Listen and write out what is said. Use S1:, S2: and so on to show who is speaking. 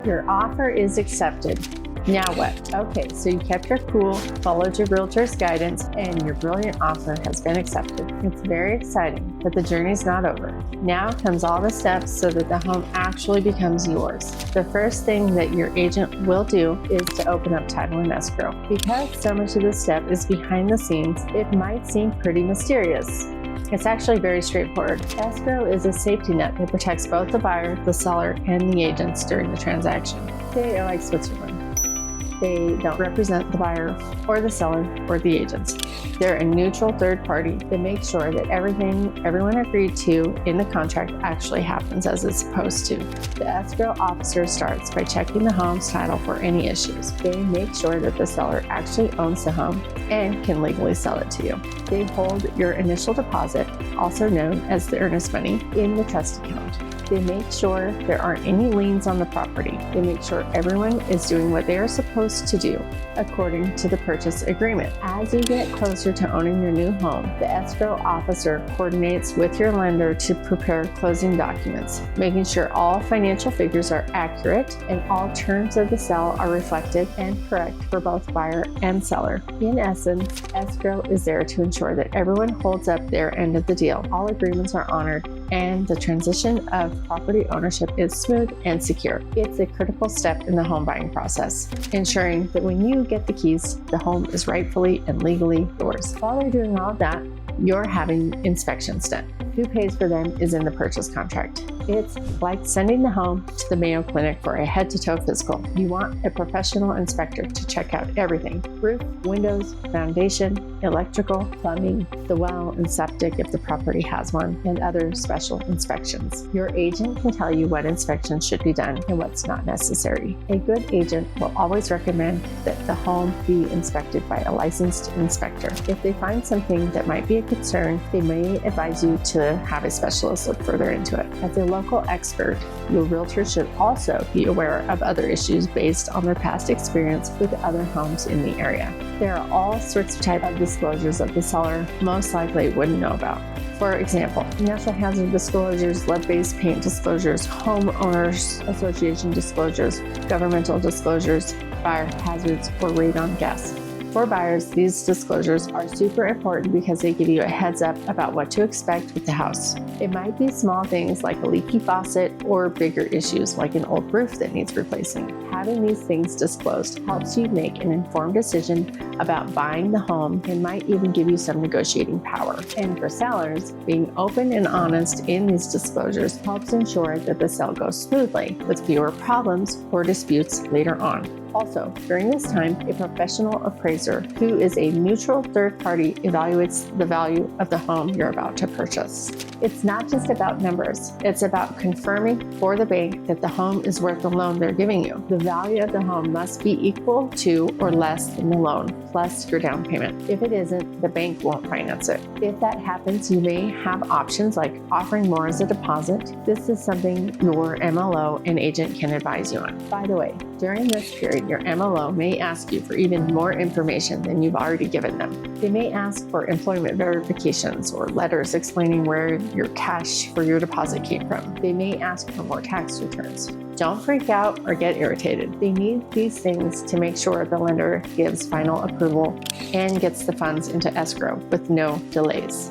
S1: Your offer is accepted. Now what? Okay, so you kept your cool, followed your realtor's guidance, and your brilliant offer has been accepted. It's very exciting, but the journey's not over. Now comes all the steps so that the home actually becomes yours. The first thing that your agent will do is to open up title and escrow. Because so much of this step is behind the scenes, it might seem pretty mysterious. It's actually very straightforward. Escrow is a safety net that protects both the buyer, the seller, and the agents during the transaction. They are like Switzerland. They don't represent the buyer or the seller or the agents. They're a neutral third party that makes sure that everyone agreed to in the contract actually happens as it's supposed to. The escrow officer starts by checking the home's title for any issues. They make sure that the seller actually owns the home and can legally sell it to you. They hold your initial deposit, also known as the earnest money, in the trust account. They make sure there aren't any liens on the property. They make sure everyone is doing what they are supposed to do according to the purchase agreement. As you get closer to owning your new home, the escrow officer coordinates with your lender to prepare closing documents, making sure all financial figures are accurate and all terms of the sale are reflected and correct for both buyer and seller. In essence, escrow is there to ensure that everyone holds up their end of the deal, all agreements are honored, and the transition of property ownership is smooth and secure. It's a critical step in the home buying process, ensuring that when you get the keys, the home is rightfully and legally yours. While they're doing all of that, you're having inspections done. Who pays for them is in the purchase contract. It's like sending the home to the Mayo Clinic for a head-to-toe physical. You want a professional inspector to check out everything: roof, windows, foundation, electrical, plumbing, the well and septic if the property has one, and other special inspections. Your agent can tell you what inspections should be done and what's not necessary. A good agent will always recommend that the home be inspected by a licensed inspector. If they find something that might be a concern, they may advise you to have a specialist look further into it. As a local expert, your realtor should also be aware of other issues based on their past experience with other homes in the area. There are all sorts of types of disclosures that the seller most likely wouldn't know about. For example, natural hazard disclosures, lead-based paint disclosures, homeowners association disclosures, governmental disclosures, fire hazards, or radon gas. For buyers, these disclosures are super important because they give you a heads up about what to expect with the house. It might be small things like a leaky faucet or bigger issues like an old roof that needs replacing. Having these things disclosed helps you make an informed decision about buying the home and might even give you some negotiating power. And for sellers, being open and honest in these disclosures helps ensure that the sale goes smoothly with fewer problems or disputes later on. Also, during this time, a professional appraiser who is a neutral third party evaluates the value of the home you're about to purchase. It's not just about numbers. It's about confirming for the bank that the home is worth the loan they're giving you. The value of the home must be equal to or less than the loan, plus your down payment. If it isn't, the bank won't finance it. If that happens, you may have options like offering more as a deposit. This is something your MLO and agent can advise you on. By the way, during this period, your MLO may ask you for even more information than you've already given them. They may ask for employment verifications or letters explaining where your cash for your deposit came from. They may ask for more tax returns. Don't freak out or get irritated. They need these things to make sure the lender gives final approval and gets the funds into escrow with no delays.